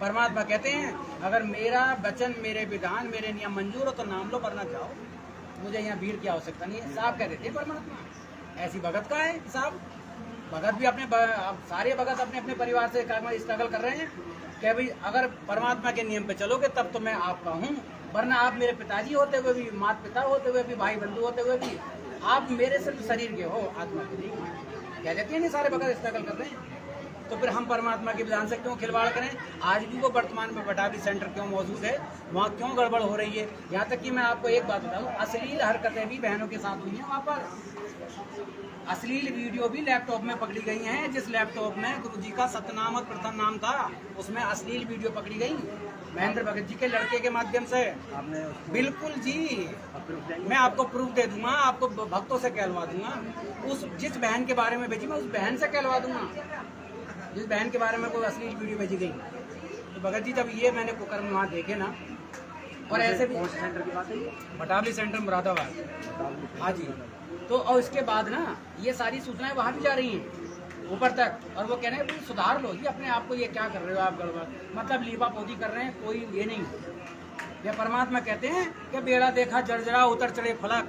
परमात्मा कहते हैं अगर मेरा वचन, मेरे विधान, मेरे नियम मंजूर हो तो नाम लो वरना जाओ, मुझे यहाँ भीड़ की आवश्यकता नहीं है। साहब कह देते हैं परमात्मा। ऐसी भगत का है साहब। भगत भी अपने सारे भगत अपने अपने परिवार से स्ट्रगल कर रहे हैं कि भाई अगर परमात्मा के नियम पे चलोगे तब तो मैं आपका हूँ, वरना आप मेरे पिताजी होते हुए भी, माता पिता होते हुए भी, भाई बंधु होते हुए भी आप मेरे सिर्फ शरीर के हो, आत्मा के नहीं। कह देते हैं नहीं सारे भगत स्ट्रगल कर रहे हैं। तो फिर हम परमात्मा के विधान से क्यों खिलवाड़ करें? आज भी वो वर्तमान में बटाली सेंटर क्यों मौजूद है, वहाँ क्यों गड़बड़ हो रही है? यहाँ तक कि मैं आपको एक बात बताऊँ, अश्लील हरकतें भी बहनों के साथ हुई हैं वहाँ पर। अश्लील वीडियो भी लैपटॉप में पकड़ी गई हैं। जिस लैपटॉप में गुरुजी का सतनाम और प्रथम नाम था उसमें अश्लील वीडियो पकड़ी गई महेंद्र भगत जी के लड़के के माध्यम से। बिल्कुल जी, मैं आपको प्रूफ दे दूंगा, आपको भक्तों से कहलवा दूंगा। उस जिस बहन के बारे में भेजी मैं उस बहन से कहलवा दूंगा, जिस बहन के बारे में कोई अश्लील वीडियो भेजी गई। तो भगत जी जब ये मैंने कुकर्म वहाँ देखे ना, और ऐसे भी सेंटर की बात है, बटाली सेंटर मुरादाबाद। हाँ जी। तो और इसके बाद ना ये सारी सूचनाएं वहाँ भी जा रही हैं ऊपर तक, और वो कह रहे हैं सुधार लो जी अपने आप को, ये क्या कर रहे हो आप गड़बड़, मतलब लीपा पोती कर रहे हैं, कोई ये नहीं। ये परमात्मा कहते हैं कि बेड़ा देखा जर्जरा उतर चढ़े फलक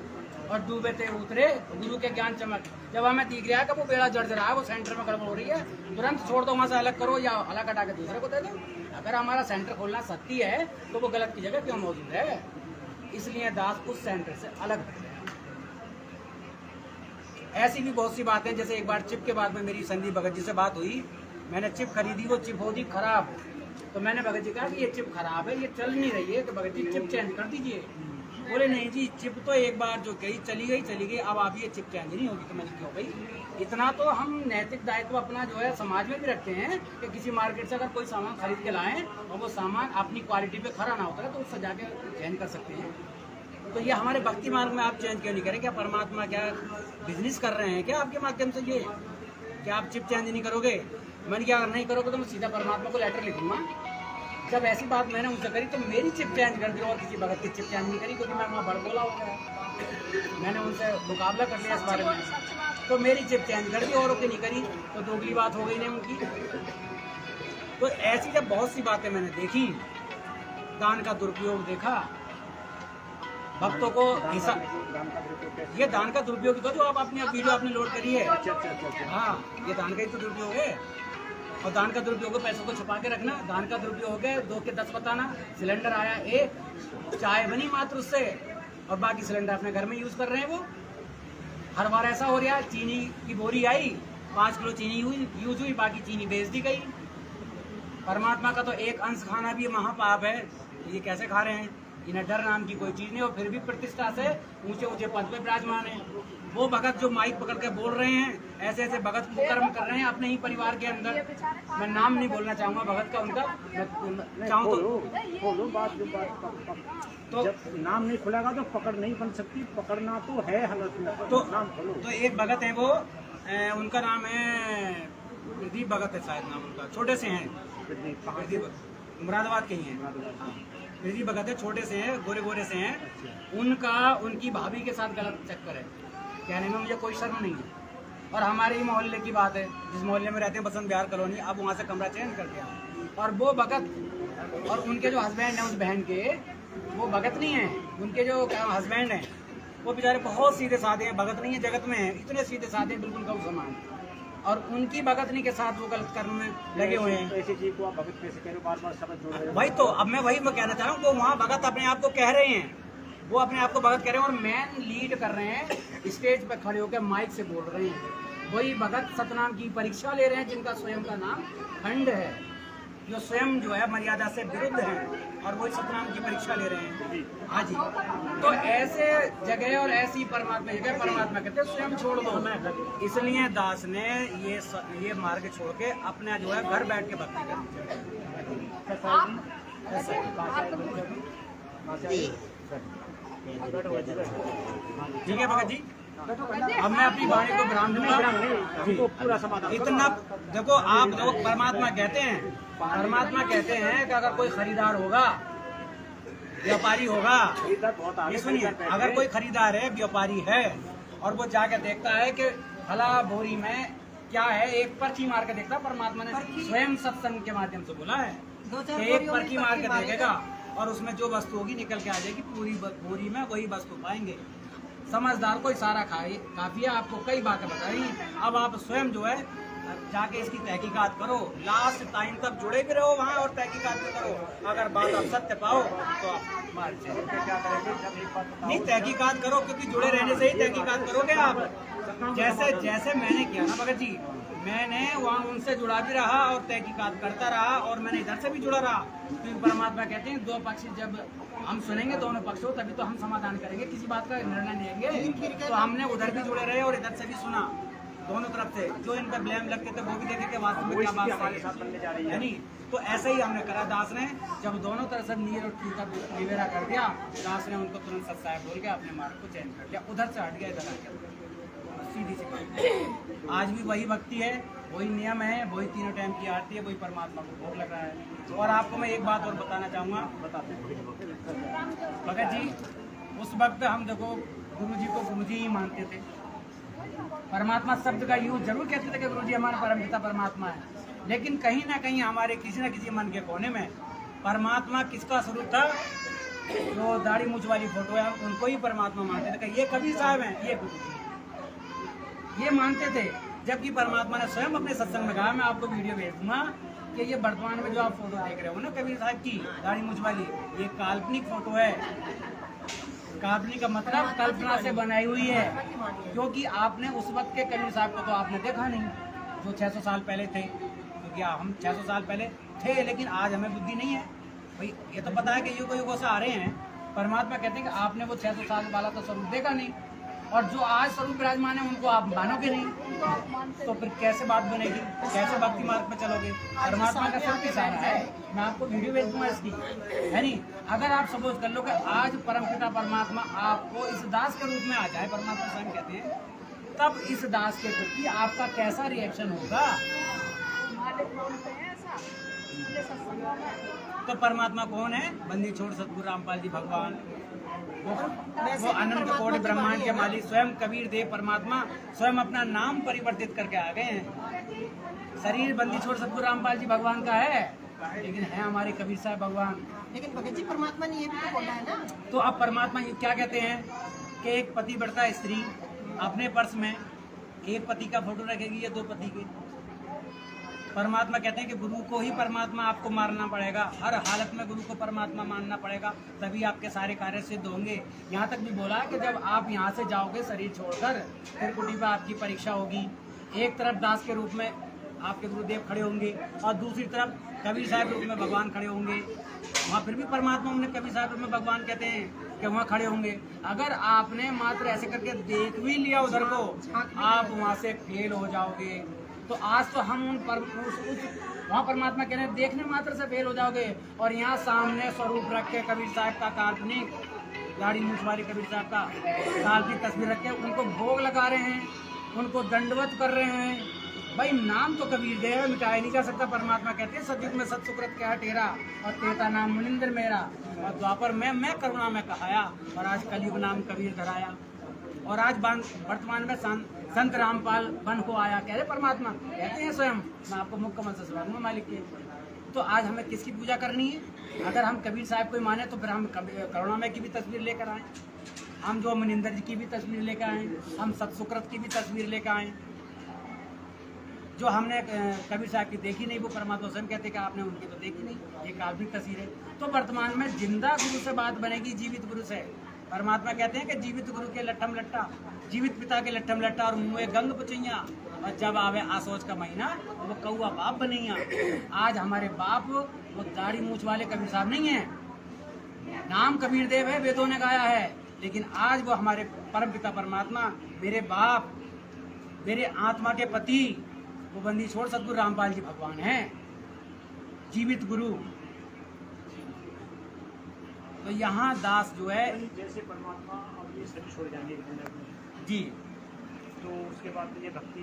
और डूबे थे उतरे गुरु के ज्ञान चमक। जब हमें दिख रहा है कि वो बेड़ा जर्जरा है, वो सेंटर में गड़बड़ हो रही है, तुरंत छोड़ दो, वहाँ से अलग करो या अलग हटा के दूसरे को दे दो। अगर हमारा सेंटर खोलना सत्य है तो वो गलत की जगह क्यों मौजूद है? इसलिए दास उस सेंटर से अलग है। ऐसी भी बहुत सी बातें, जैसे एक बार चिप के बाद में मेरी संदीप भगत जी से बात हुई, मैंने चिप खरीदी, वो चिप होगी खराब। तो मैंने भगत जी कहा कि ये चिप खराब है, ये चल नहीं रही है, तो भगत जी चिप चेंज कर दीजिए। बोले नहीं जी, चिप तो एक बार जो गई चली गई, अब आप ये चिप चेंज नहीं होगी। तो मैंने क्यों भाई, इतना तो हम नैतिक दायित्व अपना जो है समाज में भी रखते हैं कि किसी मार्केट से अगर कोई सामान खरीद के लाएं और वो सामान अपनी क्वालिटी पे खरा ना होता है तो उससे जाके चेंज कर सकते हैं। तो ये हमारे भक्ति मार्ग में आप चेंज क्यों नहीं करें? क्या परमात्मा क्या बिजनेस कर रहे हैं क्या आपके माध्यम से? ये क्या आप चिप चेंज नहीं करोगे? मैंने क्या, अगर नहीं करोगे तो मैं सीधा परमात्मा को लेटर लिखूंगा। जब ऐसी बात मैंने उनसे करी तो मेरी चिप चेंज कर दी और किसी भगत की चिप चेंज नहीं करी, क्योंकि मैं वहाँ बड़बोला हो गया। मैंने उनसे मुकाबला कर लिया इस बारे में, तो मेरी चिप चेंज कर दी, औरों की नहीं करी, तो दोगली बात हो गई नहीं उनकी। तो ऐसी जब बहुत सी बातें मैंने देखी, दान का दुरुपयोग देखा, भक्तों को ये दान का दुरुपयोग जो आप अपनी वीडियो आपने लोड करी है, हाँ ये दान का ही तो दुरुपयोग है। और दान का दुरुपयोग है पैसों को छुपा के रखना, दान का दुरुपयोग है 2 के 10 बताना। सिलेंडर आया एक, चाय बनी मात्र उससे, और बाकी सिलेंडर अपने घर में यूज कर रहे हैं। वो हर बार ऐसा हो रहा है, चीनी की बोरी आई, 5 किलो चीनी यूज हुई, बाकी चीनी बेच दी गई। परमात्मा का तो एक अंश खाना भी महापाप है। ये कैसे खा रहे हैं? इन्हें डर नाम की कोई चीज नहीं, और फिर भी प्रतिष्ठा से ऊंचे ऊंचे पद पे विराजमान है। वो भगत जो माइक पकड़ के बोल रहे हैं, ऐसे ऐसे भगत कुकर्म कर रहे हैं अपने ही परिवार के अंदर। मैं नाम नहीं बोलना चाहूंगा भगत का, उनका मैं चाहूँ तो जब नाम नहीं खुलेगा तो पकड़ नहीं बन सकती, पकड़ना तो है हालत। तो नाम खोलो। तो एक भगत है वो, उनका नाम है प्रदीप भगत है शायद नाम उनका, छोटे से हैं, मुरादाबाद के ही हैं। प्रदीप भगत है, छोटे से हैं, गोरे गोरे से हैं। उनकी भाभी के साथ गलत चक्कर है, कहने में मुझे कोई शर्म नहीं है। और हमारे ही मोहल्ले की बात है, जिस मोहल्ले में रहते हैं बसंत विहार कॉलोनी, अब वहाँ से कमरा चेंज कर दिया। और वो भगत और उनके जो हस्बैंड हैं उस बहन के, वो भगत नहीं है, उनके जो हस्बैंड हैं वो बेचारे बहुत सीधे साधे हैं, भगत नहीं है जगत में है, इतने सीधे साधे हैं बिल्कुल गौ समान। और उनकी भगतनी के साथ वो गलत कर्म में लगे हुए हैं। ऐसी चीज को आप भगत कैसे कह रहे हो? बार-बार शब्द जोड़ रहे हो। वही तो अब मैं कहना चाह रहा हूँ, वो वहाँ भगत अपने आप को कह रहे हैं, वो अपने आप को भगत कह रहे हैं और मैन लीड कर रहे हैं, स्टेज पर खड़े होकर माइक से बोल रहे हैं। वही भगत सतनाम की परीक्षा ले रहे हैं, जिनका स्वयं का नाम खंड है, जो स्वयं जो है मर्यादा से विरुद्ध है, और वही सतनाम की परीक्षा ले रहे हैं। हाँ जी। तो ऐसे जगह और ऐसी परमात्मा जगह परमात्मा कहते हैं स्वयं छोड़ दो। इसलिए दास ने ये मार्ग छोड़ के अपना जो है घर बैठ के भक्ति करनी चाहिए। ठीक है भगत जी, अब मैं अपनी वाणी को विराम दूंगा। पूरा समाधान इतना देखो, आप देखो परमात्मा कहते हैं कि अगर कोई खरीदार होगा, व्यापारी होगा, ये सुनिए, अगर कोई खरीदार है, व्यापारी है, और वो जाके देखता है कि फला बोरी में क्या है, एक पर्ची मार के देखता, परमात्मा ने स्वयं सत्संग के माध्यम से बोला है कि एक परखी मार के देखेगा और उसमें जो वस्तु होगी निकल के आ जाएगी, पूरी बोरी में वही वस्तु पाएंगे। समझदार को इशारा काफी है, आपको कई बातें बताई। अब आप स्वयं जो है जाके इसकी तहकीकात करो, लास्ट टाइम तक जुड़े भी रहो वहाँ और तहकीकात भी करो। अगर बात आप सत्य पाओ तो आप मार नहीं, तहकीकात करो, क्योंकि जुड़े रहने से ही तहकीकात करोगे आप। जैसे मैंने किया ना भगत जी, मैंने वहाँ उनसे जुड़ा भी रहा और तहकीकात करता रहा, और मैंने इधर से भी जुड़ा रहा। क्योंकि परमात्मा कहते हैं दो पक्ष जब हम सुनेंगे दोनों पक्षों, तभी तो हम समाधान करेंगे, किसी बात का निर्णय लेंगे। तो हमने उधर भी जुड़े रहे और इधर से भी सुना, दोनों तरफ से। जो इन पर ब्लेम लगते थे वो भी देखे कि वास्तव में क्या बात सही है, नहीं। तो ऐसे ही हमने करा। दास ने जब दोनों तरफ से नीर और ट्रूथ का निवेरा कर दिया, दास ने उनको तुरंत सत्साय बोल के अपने मार्ग को चेंज कर दिया, उधर से हट गया, इधर आ गया। सीधी सी बात। आज भी वही भक्ति है, वही नियम है, वही तीनों टाइम की आरती है, वही परमात्मा को भोग लग रहा है। और आपको मैं एक बात और बताना चाहूँगा, भगत जी, उस वक्त हम देखो गुरु जी को गुरु जी ही मानते थे। परमात्मा शब्द का यूज जरूर कहते थे कि गुरु जी हमारा परमपिता परमात्मा है, लेकिन कहीं ना कहीं हमारे किसी न किसी मन के कोने में परमात्मा किसका स्वरूप था? जो दाढ़ी मूछ वाली फोटो है उनको ही परमात्मा मानते थे। ये कबीर साहब हैं, ये गुरु जी, ये मानते थे। जबकि परमात्मा ने स्वयं अपने सत्संग में कहा, मैं आपको वीडियो भेज दूंगा, कि ये वर्तमान में जो आप फोटो देख रहे हो ना कबीर साहब की दाढ़ी मूछ वाली, ये काल्पनिक फोटो है। काल्पनिक का मतलब कल्पना से बनाई हुई है, क्योंकि आपने उस वक्त के कबीर साहब को तो आपने देखा नहीं, जो 600 साल पहले थे। क्योंकि हम 600 साल पहले थे, लेकिन आज हमें बुद्धि नहीं है भाई। ये तो पता है कि युग युगों से आ रहे हैं। परमात्मा कहते हैं कि आपने वो 600 साल वाला तो स्वरूप देखा नहीं, और जो आज स्वरूप विराजमान है उनको आप मानोगे नहीं, तो फिर कैसे बात बनेगी? कैसे भक्ति मार्ग पर चलोगे? परमात्मा का सब इशारा है। मैं आपको वीडियो भेज दूंगा इसकी, है नहीं? अगर आप सपोज कर लो कि आज परमपिता परमात्मा आपको इस दास के रूप में आ जाए, परमात्मा स्वयं कहते हैं, तब इस दास के प्रति आपका कैसा रिएक्शन होगा? तो परमात्मा कौन है? बंदी छोड़ सतगुरु रामपाल जी भगवान, वो अनंत कोटि ब्रह्मांड के मालिक स्वयं कबीर देव परमात्मा स्वयं अपना नाम परिवर्तित करके आ गए हैं। शरीर बंदी छोड़ सतगुरु रामपाल जी भगवान का है, लेकिन है हमारे कबीर साहब भगवान। लेकिन भगत जी परमात्मा ने ये भी तो बोला है ना। तो अब परमात्मा क्या कहते हैं कि एक पति बढ़ता स्त्री अपने पर्स में एक पति का फोटो रखेगी या दो पति के? परमात्मा कहते हैं कि गुरु को ही परमात्मा आपको मानना पड़ेगा, हर हालत में गुरु को परमात्मा मानना पड़ेगा, तभी आपके सारे कार्य सिद्ध होंगे। यहाँ तक भी बोला है कि जब आप यहाँ से जाओगे शरीर छोड़कर, फिर कुटी पर आपकी परीक्षा होगी। एक तरफ दास के रूप में आपके गुरुदेव खड़े होंगे और दूसरी तरफ कबीर साहब रूप में भगवान खड़े होंगे। वहाँ फिर भी परमात्मा उन्हें कबीर साहब रूप में भगवान कहते हैं कि वहाँ खड़े होंगे। अगर आपने मात्र ऐसे करके देख भी लिया उधर को, आप वहाँ से फेल हो जाओगे। तो आज तो हम वहाँ परमात्मा कह रहे हैं देखने मात्र से फेल हो जाओगे, और यहाँ सामने स्वरूप रख के कबीर साहब का काल्पनिक दाढ़ी मूछ वाले कबीर साहब का काल्पनिक तस्वीर रख के उनको भोग लगा रहे हैं, उनको दंडवत कर रहे हैं। भाई नाम तो कबीर देव है, मिटाया नहीं जा सकता। परमात्मा कहते हैं सतयुग में सत्सुकृत क्या तेरा, और तेता नाम मुनिंदर मेरा, और द्वापर में मैं करुणा में कहाया, और आज कलयुग नाम कबीर धराया। और आज वर्तमान में संत रामपाल बन को आया, कह रहे परमात्मा कहते हैं स्वयं, मैं आपको मुख्य कमल से सुनाऊंगा मालिक के। तो आज हमें किसकी पूजा करनी है? अगर हम कबीर साहब को माने तो फिर हम करुणामय की भी तस्वीर लेकर आए, हम जो मनिंदर जी की भी तस्वीर लेकर आए, हम सतसुकृत की भी तस्वीर लेकर आए। जो हमने कबीर साहब की देखी नहीं, वो परमात्मा स्वयं कहते कि आपने उनकी तो देखी नहीं, ये काल्पनिक तस्वीर है। तो वर्तमान में जिंदा गुरु से बात बनेगी, जीवित गुरु से। परमात्मा कहते हैं कि जीवित गुरु के लट्ठम लट्टा, जीवित पिता के लट्ठम लट्टा, और मुँह गंग पुचैया, और जब आवे आसोच का महीना तो वो कौआ बाप बनैया। आज हमारे बाप वो दाढ़ी मूछ वाले कबीर साहब नहीं है, नाम कबीर देव है, वेदों ने गाया है, लेकिन आज वो हमारे परम पिता परमात्मा, मेरे बाप, मेरे आत्मा के पति, वो बंदी छोड़ सतगुरु रामपाल जी भगवान हैं, जीवित गुरु। तो यहाँ दास जो है, जैसे परमात्मा अब ये शरीर छोड़ जाएंगे जी, तो उसके बाद ये भक्ति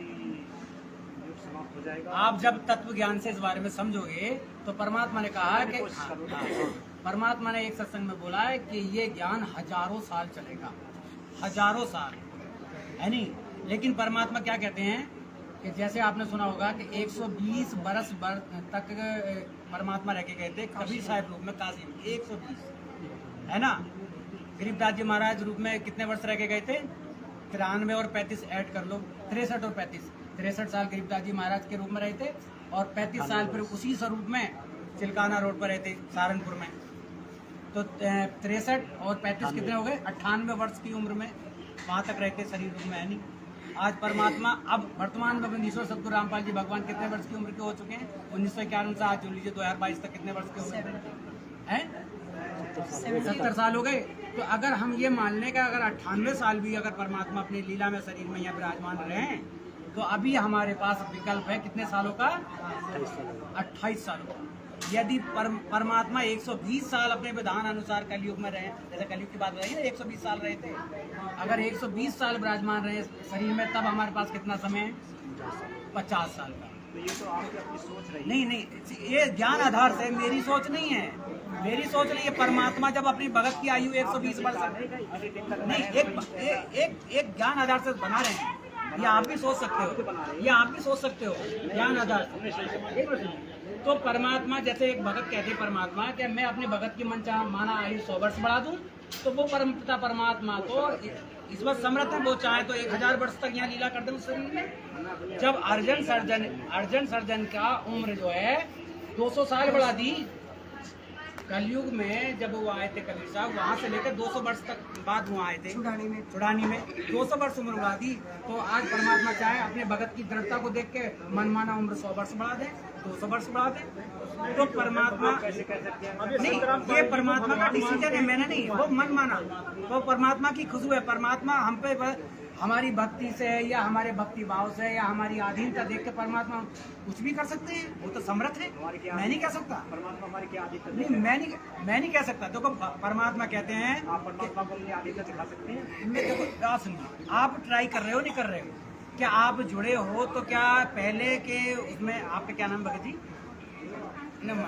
युग समाप्त हो जाएगा। आप जब तत्व ज्ञान से इस बारे में समझोगे तो परमात्मा ने कहा कि परमात्मा ने एक सत्संग में बोला है कि ये ज्ञान हजारों साल चलेगा, हजारों साल, है नहीं? लेकिन परमात्मा क्या कहते हैं कि जैसे आपने सुना होगा कि 120 बरस तक परमात्मा रह के गए थे कबीर साहब रूप में काशी में, 120 है ना। गरीबदास जी महाराज रूप में कितने वर्ष रह के गए थे? 93 और 35 ऐड कर लो, 63 और 35, 63 साल गरीबदास जी महाराज के रूप में रहे थे और 35 साल फिर उसी स्वरूप में चिलकाना रोड पर रहे थे सहारनपुर में। तो 63 और 35 कितने हो गए? 98 वर्ष की उम्र में वहाँ तक रहते शरीर रूप में, है नहीं। आज परमात्मा अब वर्तमान में ईश्वर सतगुरु रामपाल जी भगवान कितने वर्ष की उम्र के हो चुके हैं? 1951 से आज जो लीजिए 2022 तक कितने वर्ष के हो हैं? 70 साल हो गए। तो अगर हम ये मान लें कि अगर 98 साल भी अगर परमात्मा अपनी लीला में शरीर में यहाँ विराजमान रहे हैं तो अभी हमारे पास विकल्प है कितने सालों का? 28 सालों का। यदि परमात्मा 120 साल अपने विधान अनुसार कलयुग में रहे, जैसे कलयुग की बात बताइए ना 120 साल रहे थे, अगर 120 साल विराजमान रहे शरीर में तब हमारे पास कितना समय है? 50 साल का। तो ये तो आपकी अपनी सोच रही है। नहीं, ये ज्ञान आधार से, मेरी सोच नहीं है, मेरी सोच नहीं है। परमात्मा जब अपनी भगत की आयु 120 वर्ष नहीं, एक ज्ञान आधार से बना रहे हैं। ये आप भी सोच सकते हो, ये आप भी सोच सकते हो ज्ञान आधार से। तो परमात्मा जैसे एक भगत कहते परमात्मा कि मैं अपने भगत की मन चाह माना आयु 100 वर्ष बढ़ा दूं, तो वो परम पिता परमात्मा तो इस वक्त समर्थ है, वो चाहे तो 1000 वर्ष तक यहाँ लीला कर दे उस शरीर में। जब अर्जन सर्जन का उम्र जो है 200 साल बढ़ा दी कलयुग में, जब वो आए थे कबीर साहब, वहाँ से लेकर 200 वर्ष तक बाद वो आए थे छुड़ानी में 200 वर्ष उम्र बढ़ा दी। तो आज परमात्मा चाहे अपने भगत की दृढ़ता को देख के मनमाना उम्र 100 वर्ष बढ़ा दे, 200 वर्ष बढ़ा दे। तो परमात्मा नहीं, ये परमात्मा का डिसीजन है, मैंने नहीं, वो मन माना, वो परमात्मा की खुशबू है। परमात्मा हम पे हमारी भक्ति से या हमारे भक्ति भाव से या हमारी अधीनता देख के परमात्मा कुछ भी कर सकते हैं, वो तो समर्थ है। मैं नहीं कह सकता परमात्मा हमारी क्या आदित्य नहीं, मैं नहीं कह सकता। देखो परमात्मा कहते हैं आप परमात्मा को अपनी आदित्य सिखा सकते हैं। मैं देखो बात सुनिए, आप ट्राई कर रहे हो नहीं कर रहे हो, क्या आप जुड़े हो तो क्या पहले के उसमें आपका क्या नाम भगत जी? नाम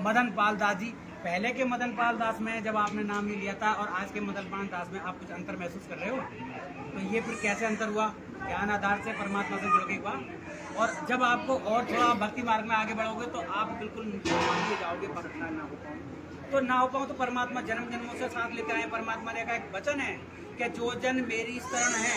मदन पाल दास जी। पहले के मदन पाल दास में जब आपने नाम नहीं लिया था और आज के मदन पाल दास में आप कुछ अंतर महसूस कर रहे हो? तो ये फिर कैसे अंतर हुआ? ज्ञान आधार से परमात्मा से जुड़ के हुआ। और जब आपको और थोड़ा भक्ति मार्ग में आगे बढ़ोगे तो आप बिल्कुल आगे जाओगे। पकड़ना ना हो पाओ तो ना हो पाओ तो परमात्मा जन्म जन्मों से साथ लेकर आए। परमात्मा ने कहा एक वचन है कि जो जन मेरी शरण है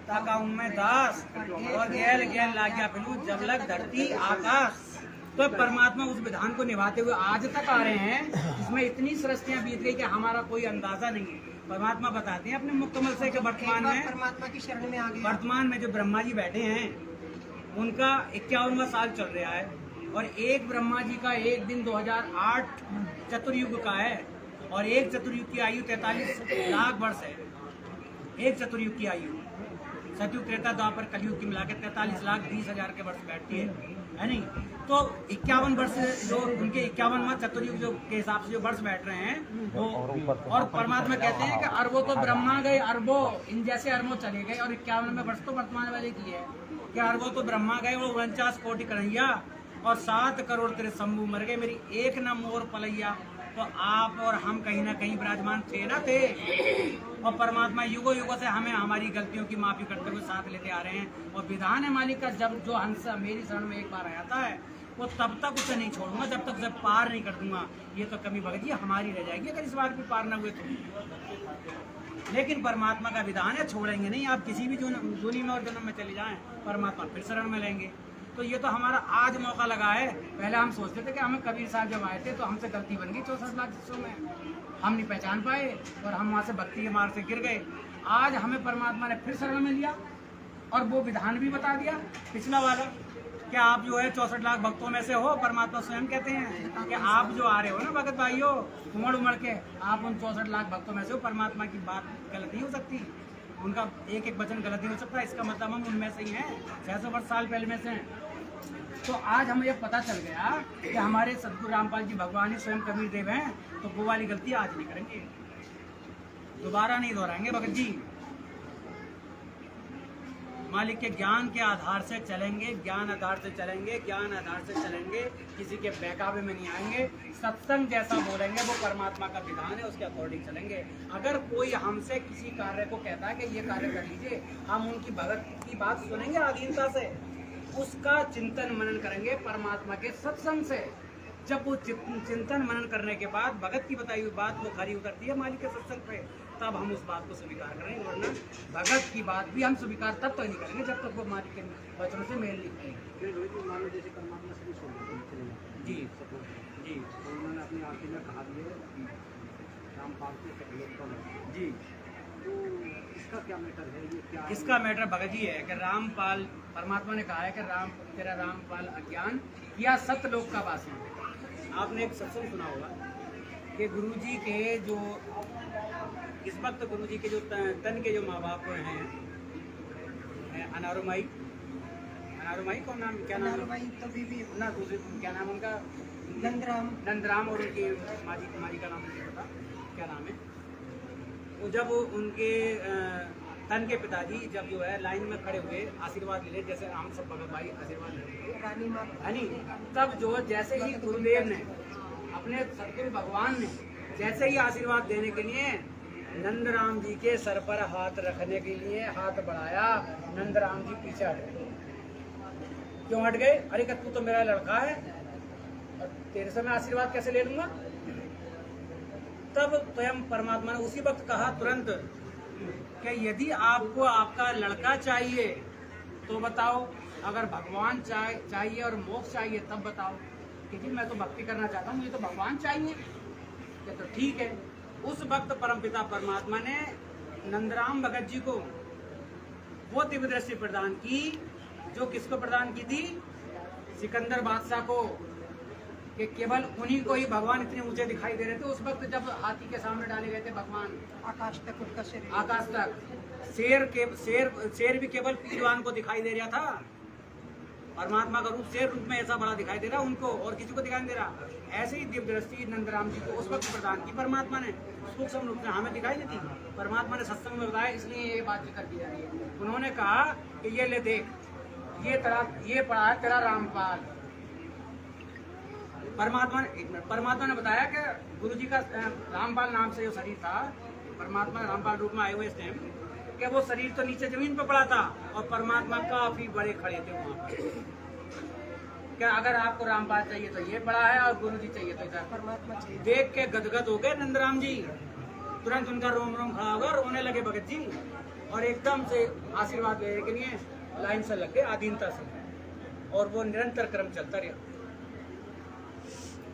ताका उनमें दास और गैल गैल लाग्या फिलू जब लग धरती आकाश। तो परमात्मा उस विधान को निभाते हुए आज तक आ रहे हैं, जिसमें इतनी सृष्टियां बीत गई कि हमारा कोई अंदाजा नहीं है। परमात्मा बताते हैं अपने मुक्तमल से कि वर्तमान में परमात्मा की शरण में आ गए। वर्तमान में जो ब्रह्मा जी बैठे हैं उनका 51वां साल चल रहा है और एक ब्रह्मा जी का एक दिन 2008 चतुर्युग का है और एक चतुर्युग की आयु 43 लाख वर्ष है। एक चतुर्युग की आयु सतयुग त्रेता द्वापर कलयुग की मिलाकर 43,20,000 के वर्ष बैठती है नहीं। तो 51 वर्ष जो उनके 51वां चतुर्युग जो के हिसाब से जो वर्ष बैठ रहे हैं वो, और परमात्मा कहते हैं कि अरबों तो ब्रह्मा गए, अरबों इन जैसे अरबों चले गए और 51वें वर्ष तो वर्तमान वाले की है कि अरबों तो ब्रह्मा गए और 49 कोटि कन्हैया और 7 करोड़ तेरे शंभू मर गए, मेरी एक न मोर पलैया। तो आप और हम कहीं ना कहीं विराजमान थे ना थे, और परमात्मा युगों युगों से हमें हमारी गलतियों की माफी करते हुए साथ लेते आ रहे हैं। और विधान है मालिक का, जब जो हंस मेरी शरण में एक बार आ जाता है वो तब तक उसे नहीं छोड़ूंगा जब तक उसे पार नहीं कर दूंगा। ये तो कमी भगत जी हमारी रह जाएगी अगर इस बार भी पार ना हुए तो। लेकिन परमात्मा का विधान है, छोड़ेंगे नहीं। आप किसी भी जूनी में और जन्म में चले जाएं परमात्मा फिर शरण में लेंगे। तो ये तो हमारा आज मौका लगा है। पहले हम सोचते थे कि हमें कबीर साहब जब आए थे तो हमसे गलती बन गई 64 लाख शिष्यों में, हम नहीं पहचान पाए और हम वहाँ से भक्ति के मार्ग से गिर गए। आज हमें परमात्मा ने फिर शरण में लिया और वो विधान भी बता दिया पिछला वाला कि आप जो है 64 लाख भक्तों में से हो। परमात्मा स्वयं कहते हैं कि आप जो आ रहे हो ना भगत भाइयों उमड़ उमड़ के, आप उन 64 लाख भक्तों में से हो। परमात्मा की बात गलत नहीं हो सकती, उनका एक एक वचन गलत नहीं हो सकता। इसका मतलब हम उनमें से ही हैं, 600 वर्ष साल पहले में से हैं। तो आज हमें यह पता चल गया कि हमारे सतगुरु रामपाल जी भगवान ही स्वयं कबीर देव हैं, तो वो वाली गलती आज नहीं करेंगे, दोबारा नहीं दोहराएंगे भगत जी। मालिक के ज्ञान के आधार से चलेंगे, ज्ञान आधार से चलेंगे, ज्ञान आधार से चलेंगे, किसी के बहकावे में नहीं आएंगे। सत्संग जैसा बोलेंगे वो परमात्मा का विधान है, उसके अकॉर्डिंग चलेंगे। अगर कोई हमसे किसी कार्य को कहता है कि ये कार्य कर लीजिए, हम उनकी भगत की बात सुनेंगे आधीनता से, उसका चिंतन मनन करेंगे परमात्मा के सत्संग से। जब वो चिंतन मनन करने के बाद भगत की बताई हुई बात वो खरी उतरती है मालिक के सत्संग पे, तब हम उस बात को स्वीकार करेंगे। वरना भगत की बात भी हम स्वीकार तब तक नहीं करेंगे जब तक वो मालिक के वचनों से मेल नहीं खाएंगे। मान लो जैसे परमात्मा से भी छोड़ जी जी, तो उन्होंने अपनी आरती में कहा दिया रामपाल के सतलोक जी। तो इसका क्या मैटर है, ये क्या इसका मैटर भगत जी है कि रामपाल, परमात्मा ने कहा है कि तेरा रामपाल अज्ञान किया सतलोक का वासी। आपने एक सत्संग सुना होगा कि गुरुजी के जो इस वक्त गुरुजी के जो तन के जो माँ बाप हैं, अनारुमाई कौन नाम, क्या नाम नारुमाई तो बीबी ना, दूसरे क्या नाम उनका, नंदराम, और उनकी माजी का नाम नहीं पता क्या नाम है। वो जब उनके तन के पिताजी जब जो है लाइन में खड़े हुए आशीर्वाद ले, जैसे हम सब भगत भाई आशीर्वाद ले रानी माँ है, तब जो जैसे ही गुरुदेव ने अपने सतगुरु भगवान ने जैसे ही आशीर्वाद देने के लिए नंदराम जी के सर पर हाथ रखने के लिए हाथ बढ़ाया, नंदराम जी पीछे हट गए। क्यों हट गए? अरे तू तो मेरा लड़का है और तेरे से मैं आशीर्वाद कैसे ले लूंगा। तब स्वयं परमात्मा ने उसी वक्त कहा तुरंत कि यदि आपको आपका लड़का चाहिए तो बताओ, अगर भगवान चाहिए और मोक्ष चाहिए तब बताओ। कि जी मैं तो भक्ति करना चाहता हूँ, मुझे तो भगवान चाहिए। ये तो ठीक है। उस वक्त परमपिता परमात्मा ने नंदराम भगत जी को वो दिव्य दृष्टि प्रदान की जो किसको प्रदान की थी? सिकंदर बादशाह को, कि केवल उन्हीं को ही भगवान इतने ऊंचे दिखाई दे रहे थे। उस वक्त जब हाथी के सामने डाले गए थे भगवान, आकाश तक उनका शरीर, आकाश तक शेर भी केवल पहलवान को दिखाई दे रहा था। परमात्मा का रूप शेर रूप में ऐसा बड़ा दिखाई दे रहा उनको, और किसी को दिखाई नहीं दे रहा। ऐसे ही दिव्य दृष्टि नंदराम जी को उस वक्त प्रदान की परमात्मा ने, सूक्ष्म रूप में हमें दिखाई नहीं थी। परमात्मा ने सत्संग में बताया, इसलिए ये बात जिक्र की जा रही है। उन्होंने कहा कि ये ले देख, ये पड़ा है तेरा रामपाल। परमात्मा ने बताया कि गुरु जी का रामपाल नाम से जो शरीर था, परमात्मा रामपाल रूप में आए हुए इस टाइम, कि वो शरीर तो नीचे जमीन पर पड़ा था और परमात्मा काफी बड़े खड़े थे वहाँ पर। क्या अगर आपको रामपाल चाहिए तो ये पड़ा है और गुरु जी चाहिए तो इधर। परमात्मा चाहिए। देख के गदगद हो गए नंदराम जी, तुरंत उनका रोम रोम खड़ा होगा, रोने लगे भगत जी, और एकदम से आशीर्वाद लेने के लिए लाइन से लग गए आधीनता से, और वो निरंतर क्रम चलता रहा।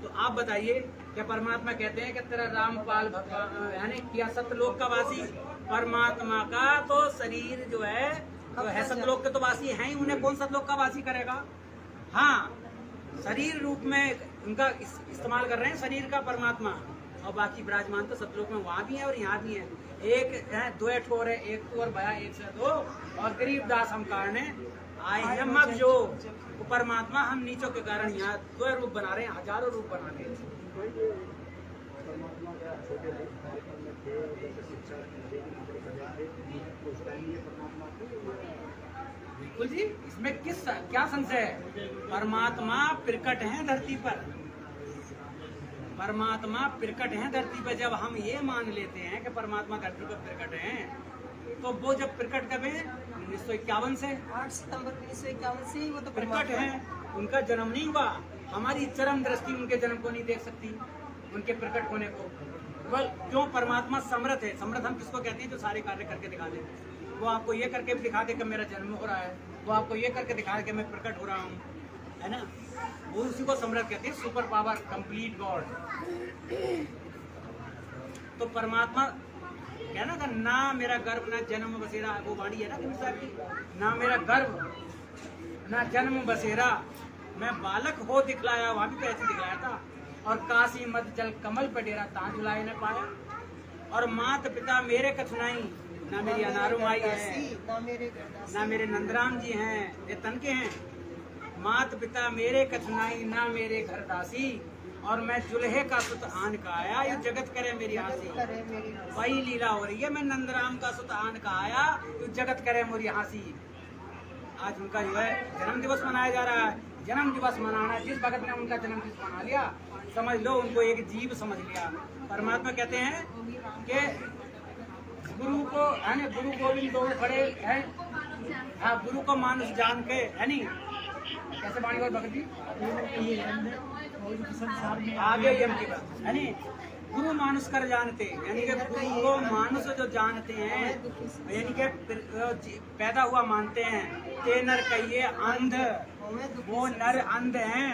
तो आप बताइए, क्या परमात्मा कहते हैं कि तेरा रामपाल भगवान यानी किया सतलोक का वासी? परमात्मा का तो शरीर जो है सतलोक के तो वासी हैं ही, उन्हें कौन सतलोक का वासी करेगा? हाँ, शरीर रूप में उनका इस्तेमाल कर रहे हैं शरीर का परमात्मा, और बाकी विराजमान तो सतलोक में वहाँ भी है और यहाँ भी है। एक है, दो ठोर है, एक तो और बया एक से दो, और गरीबदास हम कारण आए हैं मग जो परमात्मा हम नीचों के कारण यहाँ दो रूप बना रहे हैं, हजारों रूप बना रहे हैं। बिल्कुल जी, इसमें क्या संशय है? परमात्मा प्रकट है धरती पर, परमात्मा प्रकट है धरती पर। जब हम ये मान लेते हैं कि परमात्मा धरती पर प्रकट है, तो वो जब प्रकट कब है? 1951 से, 8 सितंबर 1951 से ही वो तो प्रकट है। उनका जन्म नहीं हुआ, हमारी चरम दृष्टि उनके जन्म को नहीं देख सकती, उनके प्रकट होने को। क्यों? परमात्मा समर्थ है। समर्थ हम किसको कहते हैं? जो सारे कार्य करके दिखा दे। वो आपको ये करके भी दिखा दे कि मेरा जन्म हो रहा है, वो आपको ये करके दिखा दे कि मैं प्रकट हो रहा हूँ, है ना? वो उसी को समर्थ कहते हैं, सुपर पावर, कंप्लीट गॉड। तो परमात्मा कहना था, ना मेरा गर्भ ना जन्म बसेरा, वो वाणी है ना कबीर की, ना मेरा गर्भ ना जन्म बसेरा, मैं बालक हो दिखलाया, वहां भी तो ऐसे दिखलाया था। और काशी मत जल कमल पर डेरा, तां झुलाए न पाया। और मात पिता मेरे कथनाई, ना मेरी अनारुमाई है, ना मेरे नंदराम जी हैं, ये तन के हैं। मात पिता मेरे कथनाई, ना मेरे घर दासी, और मैं जुल्हे का सुत आन का आया, ये जगत करे मेरी हासी। वही लीला हो रही है, मैं नंदराम का सुत आन का आया, ये जगत करे मेरी हासी। आज उनका जो है जन्म दिवस मनाया जा रहा है। जन्म दिवस मनाना, जिस भगत ने उनका जन्म दिवस मना लिया, समझ लो उनको एक जीव समझ लिया। परमात्मा कहते हैं कि गुरु को है ना, गुरु गोविंद दो खड़े हैं, हाँ गुरु को मानुष जान के, है नी कैसे बाणी और भगत जी आगे यम की बात है नी, गुरु मानुष कर जानते, यानी कि गुरु को मानुष जो जानते हैं, यानी कि पैदा हुआ मानते हैं। ते नर कहिए अंध, वो नर अंध हैं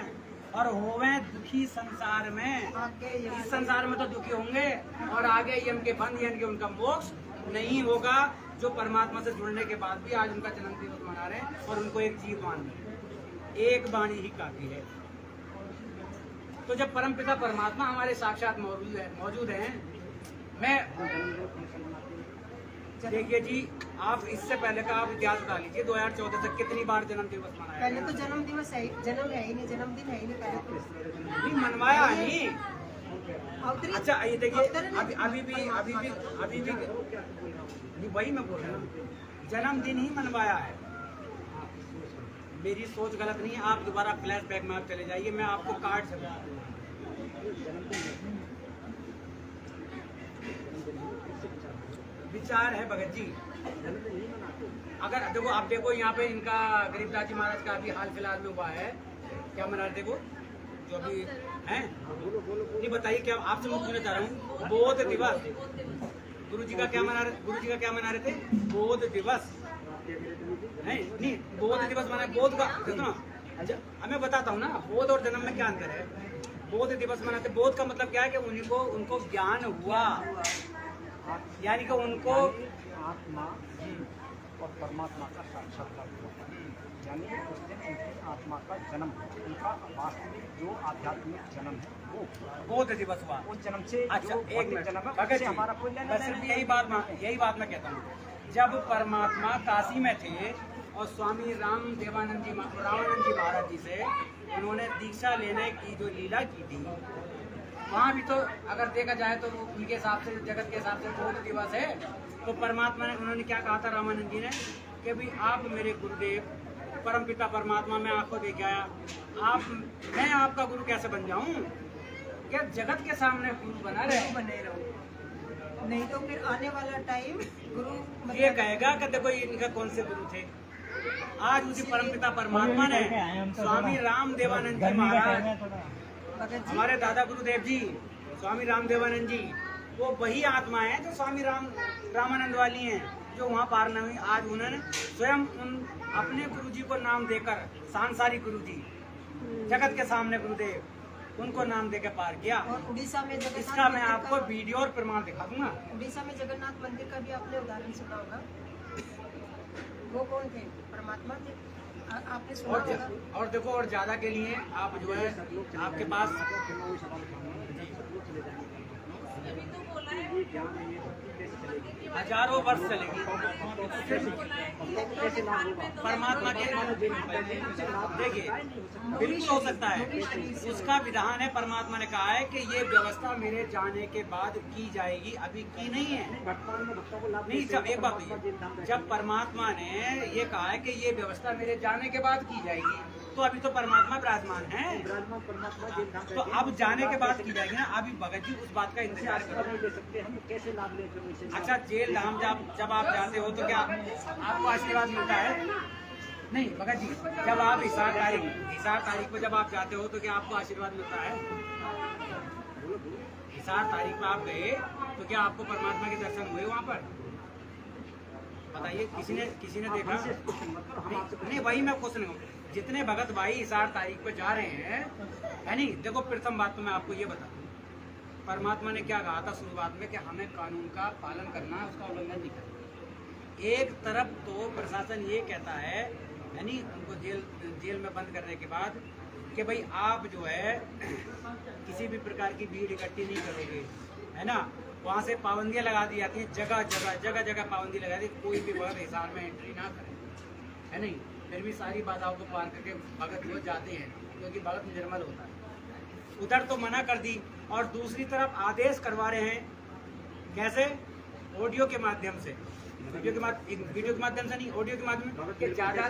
और होवे दुखी संसार में, इस संसार में तो दुखी होंगे और आगे यम के बंद, यानी कि उनका मोक्ष नहीं होगा। जो परमात्मा से जुड़ने के बाद भी आज उनका जन्म दिवस मना रहे हैं और उनको एक जीव मान रहे, एक वाणी ही काफी है। तो जब परमपिता परमात्मा हमारे साक्षात मौजूद हैं, मैं देखिए जी, आप इससे पहले का आप इतिहास बता लीजिए 2014 से कितनी बार जन्म दिवस मनाया? पहले तो जन्म दिवस है, जन्म है ही नहीं, जन्मदिन है ही नहीं पहले तो। नहीं मनवाया नहीं। अवतरित- अच्छा ये देखिए, अवतरण- अभी भी नहीं, वही मैं बोल रहा हूँ, जन्मदिन ही मनवाया है। मेरी सोच गलत नहीं है, आप दोबारा फ्लैशबैक में आप चले जाइए, मैं आपको कार्ड से बता दूँ। विचार है भगत जी, अगर देखो आप देखो यहाँ पे इनका गरीबदास जी महाराज का अभी हाल फिलहाल में हुआ है, क्या मना रहे थे वो जो अभी हैं? नहीं बताइए, क्या आपसे मैं पूछना चाह रहा हूँ, बोध दिवस गुरु जी का क्या मना रहे थे? बोध दिवस नहीं, बोध दिवस मना, बोध का देखो ना, मैं बताता हूँ ना, बोध और जन्म में क्या अंतर है। बोध दिवस मनाते, बोध का मतलब क्या है कि उनको ज्ञान हुआ, यानी कि उनको आत्मा और परमात्मा का साक्षात्कार हुआ, यानी उस दिन उनकी आत्मा का जन्म, उनका वास्तविक जो आध्यात्मिक जन्म है वो बोध दिवस हुआ। उस जन्म से अच्छा जो एक मिनट जन्म है भगत उससे जी, हमारा कोई लेना बस देना नहीं। यही बात मैं कहता हूँ, जब परमात्मा काशी में थे और स्वामी रामानंद जी महाराज जी से उन्होंने दीक्षा लेने की जो लीला की थी, वहाँ भी तो अगर देखा जाए तो उनके हिसाब से, जगत के हिसाब से बोध दिवस है। तो परमात्मा ने, उन्होंने क्या कहा था रामानंद जी ने कि भाई आप मेरे गुरुदेव परमपिता परमात्मा, मैं आपको देख आया, मैं आपका गुरु कैसे बन जाऊं? क्या जगत के सामने गुरु बने रहो, नहीं तो फिर आने वाला टाइम गुरु ये कहेगा कि देखो इनका कौन से गुरु थे। आज उसी परमपिता परमात्मा ने स्वामी रामदेवानंद जी महाराज, भगत जी हमारे दादा गुरुदेव जी स्वामी रामदेवानंद जी, वो वही आत्मा है जो स्वामी रामानंद वाली हैं, जो वहाँ पार न हुई। आज उन्होंने स्वयं अपने गुरु जी को नाम देकर, सांसारिक गुरु जी, जगत के सामने गुरुदेव, उनको नाम देकर पार किया। और उड़ीसा में जगन्नाथ इसका मैं मंदिर आपको का- वीडियो और प्रमाण दिखा दूंगा। उड़ीसा में जगन्नाथ मंदिर का भी आपने उदाहरण सुना होगा। वो कौन थे? परमात्मा थे। आपने सुना होगा। और देखो, और ज्यादा के लिए आप जो है आपके पास हजारों वर्ष चलेगी परमात्मा के। देखिए बिल्कुल हो सकता है, उसका विधान है। परमात्मा ने कहा है कि ये व्यवस्था मेरे जाने के बाद की जाएगी, अभी की नहीं है। नहीं, जब एक बात है, जब परमात्मा ने ये कहा है कि ये व्यवस्था मेरे जाने के बाद की जाएगी, तो अभी तो परमात्मा विराजमान है, तो अब जाने के बाद की जाएगी ना। अभी भगत जी उस बात का इंतजार करो। कैसे लाभ लेते हो? अच्छा, जेल धाम जब आप जाते हो तो क्या आपको आशीर्वाद मिलता है? नहीं भगत जी, जब आप हिसार तारीख को जब आप जाते हो तो क्या आपको आशीर्वाद मिलता है? हिसार तारीख में आप गए तो क्या आपको परमात्मा के दर्शन हुए वहाँ पर? बताइए, किसी ने देखा? नहीं, वही मैं क्वेश्चन हूँ। जितने भगत भाई हिसार तारीख पे जा रहे हैं, है नहीं, देखो प्रथम बात तो मैं आपको ये बता दूँ, परमात्मा ने क्या कहा था शुरुआत में कि हमें कानून का पालन करना है, उसका उल्लंघन नहीं करना। एक तरफ तो प्रशासन ये कहता है, यानी उनको जेल में बंद करने के बाद, कि भाई आप जो है किसी भी प्रकार की भीड़ इकट्ठी नहीं करोगे, है ना। वहाँ से पाबंदियाँ लगा दी जाती हैं, जगह पाबंदी लगा दी, कोई भी भगत हिसार में एंट्री ना करे, है नहीं। फिर भी सारी बाधाओं को पार करके भगत वो जाते हैं, क्योंकि भगत निर्मल होता है। उधर तो मना कर दी, और दूसरी तरफ आदेश करवा रहे हैं, कैसे? ऑडियो के माध्यम से। वीडियो के माध्यम से नहीं, ऑडियो के माध्यम से ज्यादा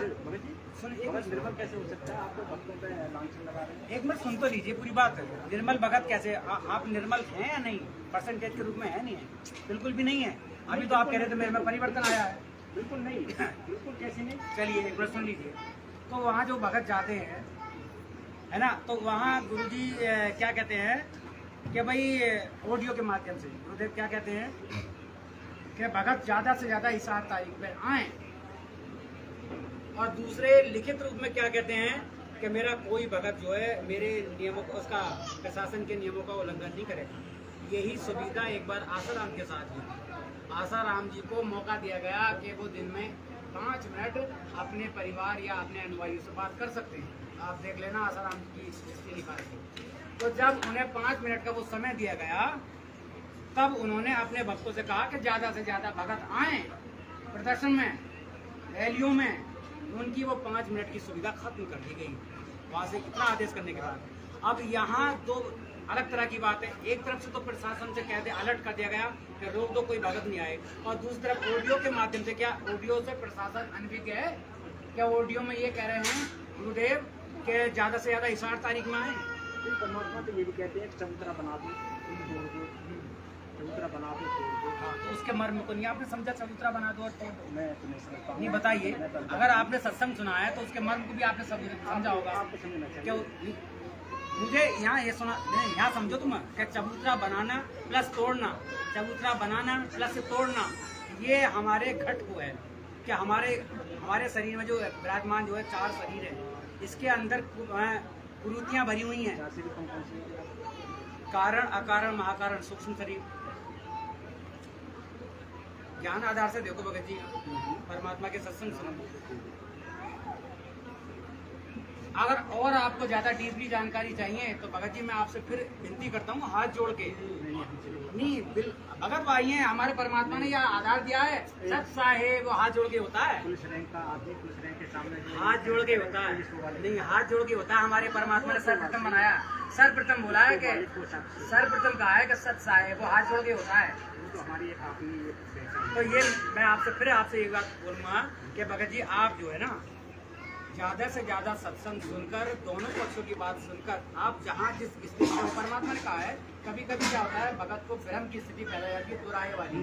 सुन। एक मिनट, निर्मल कैसे हो सकता है? आपको भक्तों पे लांछन लगा रहे हैं। एक मिनट सुन तो लीजिए पूरी बात। निर्मल भगत कैसे आप निर्मल हैं या नहीं? परसेंटेज के रूप में है नहीं है? बिल्कुल भी नहीं है। अभी तो आप कह रहे थे मेरे में परिवर्तन आया है। बिल्कुल नहीं, बिल्कुल कैसे नहीं। चलिए एक मिनट सुन लीजिए। तो वहाँ जो भगत जाते हैं है ना, तो वहाँ गुरुजी क्या कहते हैं कि भाई ऑडियो के माध्यम से गुरुदेव क्या कहते हैं कि भगत ज़्यादा से ज़्यादा इस 8 तारीख पे आए, और दूसरे लिखित रूप में क्या कहते हैं कि मेरा कोई भगत जो है मेरे नियमों को, उसका प्रशासन के नियमों का उल्लंघन नहीं करेगा। यही सुविधा एक बार आसाराम के साथ हुई। आसाराम जी को मौका दिया गया कि वो दिन में 5 मिनट अपने परिवार या अपने अनुयायियों से बात कर सकते हैं। आप देख लेना आसाराम की हिस्ट्री निकाल के। तो जब उन्हें 5 मिनट का वो समय दिया गया, तब उन्होंने अपने भक्तों से कहा कि ज़्यादा से ज़्यादा भगत आएँ प्रदर्शन में, रैलियों में। उनकी वो 5 मिनट की सुविधा खत्म कर दी गई वहाँ से इतना आदेश करने के बाद। अब यहाँ दो अलग तरह की बात है। एक तरफ से तो प्रशासन से कहते अलर्ट कर दिया गया कि रोक दो, कोई भगत नहीं आए, और दूसरी तरफ ऑडियो के माध्यम से, क्या ऑडियो से प्रशासन अनभिज्ञ है? क्या ऑडियो में ये कह रहे हैं गुरुदेव कि ज़्यादा से ज़्यादा इस 8 तारीख में आए? परमात्मा तो ये भी कहते हैं चबूतरा बना दो, तोड़ दो, चबूतरा बना दो, तोड़ दो। हाँ, तो उसके मर्म को नहीं आपने समझा? चबूतरा बना दो और तोड़ दो। मैं तो नहीं समझता हूँ। नहीं बताइए, अगर आपने सत्संग सुना है तो उसके मर्म को भी आपने समझा होगा। आपको समझना चाहिए। क्यों मुझे यहाँ ये सुना, यहाँ समझो तुम कि चबूतरा बनाना प्लस तोड़ना, चबूतरा बनाना प्लस तोड़ना, ये हमारे घट को है कि हमारे शरीर में जो विराजमान जो है 4 शरीर है, इसके अंदर कुरूतियाँ भरी हुई हैं। कारण, अकारण, महाकारण, सूक्ष्म शरीर। ज्ञान आधार से देखो भगत जी, परमात्मा के सत्संग सुनो। अगर और आपको ज्यादा डीपली जानकारी चाहिए तो भगत जी मैं आपसे फिर विनती करता हूँ हाथ जोड़ के। नहीं भगत भाई हैं, हमारे परमात्मा ने यह आधार दिया है, सत साहेब वो हाथ जोड़ के होता है। पुलिस रैंक का आदमी पुलिस रैंक के सामने हाथ जोड़ के होता है। नहीं, हाथ जोड़ के होता है। हमारे परमात्मा ने सर्वप्रथम बनाया, सर्वप्रथम बोला है कि सर्वप्रथम कहा है कि सत साहेब वो हाथ जोड़ के होता है। तो हमारी एक अपनी पहचान। तो ये मैं आपसे एक बात बोलूँगा कि भगत जी आप जो है ना, ज़्यादा से ज़्यादा सत्संग सुनकर, दोनों पक्षों की बात सुनकर, आप जहाँ जिस स्थिति में, परमात्मा ने कहा है कभी कभी क्या होता है भगत को भ्रम की स्थिति पैदा जाती है, दोराहे वाली,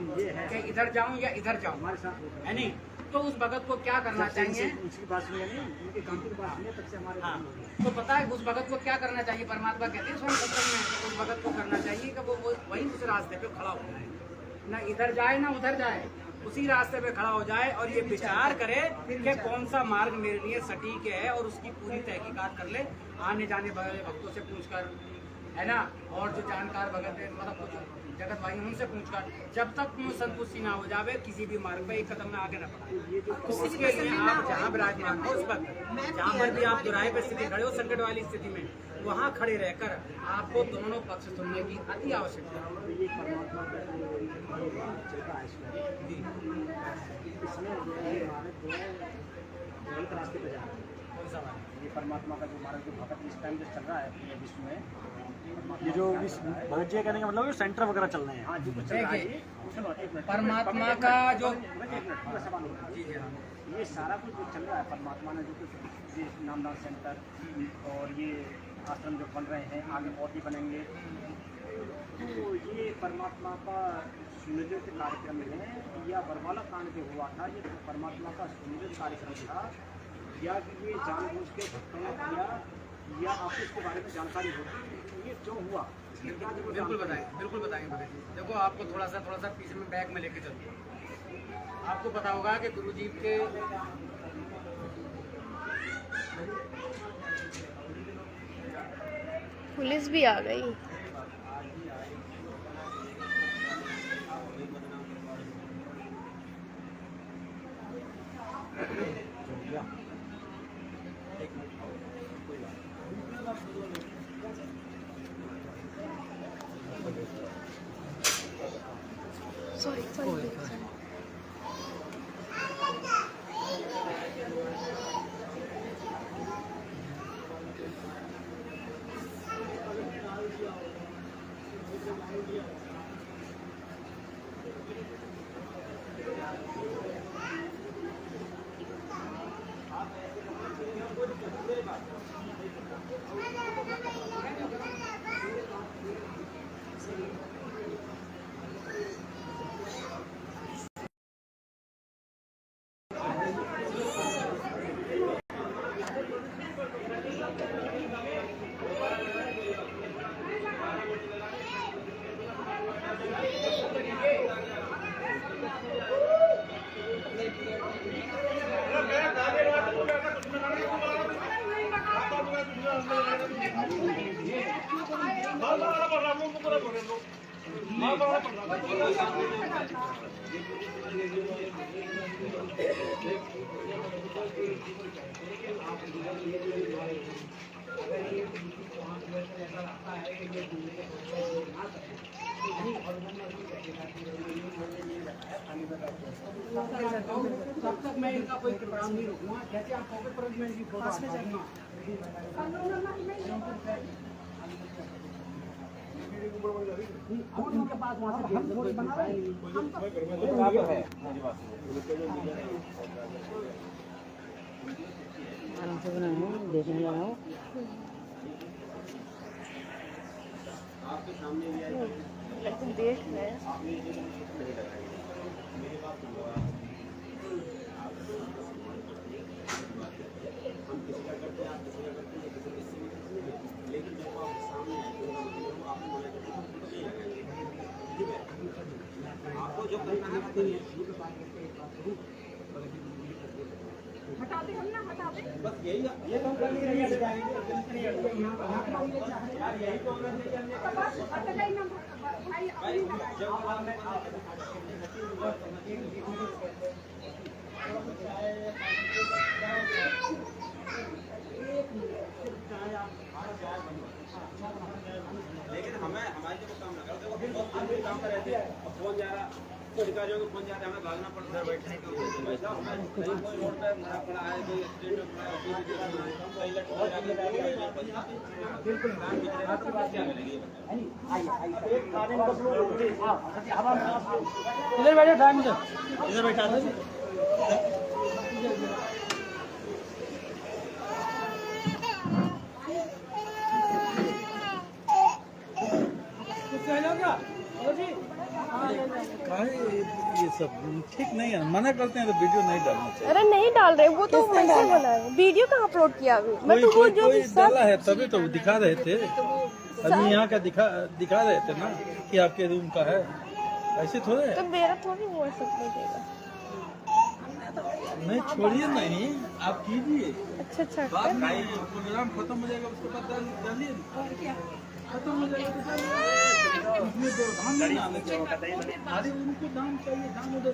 कि इधर जाऊँ या इधर जाऊँ, हमारे साथ है नहीं? तो उस भगत को क्या करना चाहिए? उनकी बात सुनिए नहीं, उनके काम की बात सुनिए, तब से हमारे हाँ, तो पता है उस भगत को क्या करना चाहिए? परमात्मा कहते हैं स्वयं सत्संग में, उस भगत को करना चाहिए कि वो वहीं उस रास्ते पे खड़ा हो जाए, ना इधर जाए ना उधर जाए, उसी रास्ते पे खड़ा हो जाए और ये विचार करे कि कौन सा मार्ग मेरे लिए सटीक है, और उसकी पूरी तहकीकात कर ले, आने जाने वाले भक्तों से पूछकर, है ना, और जो जानकार भगत है, मतलब कुछ जगत भाई उनसे पूछकर, जब तक संतुष्टि ना हो जावे किसी भी मार्ग पे एक कदम में आगे न बढ़ाए। तो उसके लिए आप जहाँ विराजमान हो उस वक्त, जहाँ पर भी आप दोराहे पे स्थिति खड़े हो, संकट वाली स्थिति में, वहाँ खड़े रहकर आपको दोनों पक्ष सुनने की अति आवश्यकता है। ये परमात्मा का चलता है इसमें गलत रास्ते पे जा रहा है। ये परमात्मा का जो हमारा जो भगत इस टाइम जो चल रहा है पूरे विश्व में, ये जो भगत जी कहने का मतलब सेंटर वगैरह चल रहे हैं। हाँ जी, कुछ चल रहा है। परमात्मा का जो सवाल होगा, ये सारा कुछ जो चल रहा है, परमात्मा ने जो कुछ ये नामदान सेंटर और ये आश्रम जो बन रहे हैं, आगे और भी बनेंगे, तो ये परमात्मा का सुनियोजित कार्यक्रम है या बरवाला कांड जो हुआ था, ये परमात्मा का सुनियोजित कार्यक्रम था, या ये जानबूझ के भक्तों ने किया, या आपको इसके बारे में जानकारी होगी ये जो हुआ? बिल्कुल बताएंगे भगत जी। देखो आपको थोड़ा सा पीछे में बैग में लेके चलते हैं। आपको पता होगा कि गुरु जी के पुलिस भी आ गई। सॉरी तब तक मैं इनका कोई प्रोग्राम नहीं रुकूंगा। जैसे आप पॉकेट पर मैं इनकी फोटो उनके पास वहाँ से बना रहे आराम से बना हूँ, देखने जा रहा हूँ। देख रहे हैं। आपको जो करना है हटा दे, हम ना हटा दे, बस यही ये काम करनी है। यही तो लेकिन हमें हमारे जो काम लगा देखो काम कर रहे थे, फोन जा रहा अधिकारियों को फोन जा रहा है, हमें भागना पड़ रहा है बैठने के लिए। कोई रोड पे मरा पड़ा है, कोई एक्सीडेंट हो रहा है, बिल्कुल आपकी बात क्या मिलेगी? इधर बैठो, टाइम इधर बैठा दो। ये सब ठीक नहीं है, मना करते हैं तो वीडियो नहीं डालना चाहिए। अरे नहीं डाल रहे, वो तो वैसे बना है। वीडियो कहाँ अपलोड किया अभी? मैं तो वो जो कोई डाला है तभी तो दिखा रहे थे, अभी यहाँ का दिखा रहे थे ना कि आपके रूम का है, ऐसे थोड़े है। तो मेरा थोड़ी व्हाट्सएप में देगा। नहीं छोड़िए, नहीं आप कीजिए। अच्छा प्रोग्राम खत्म हो जाएगा उसके बाद डालिए, खत्म हो जाएगा तो डालिए। उसमें दाम नहीं आने चाहिए, अरे उनको दाम चाहिए, दाम उधर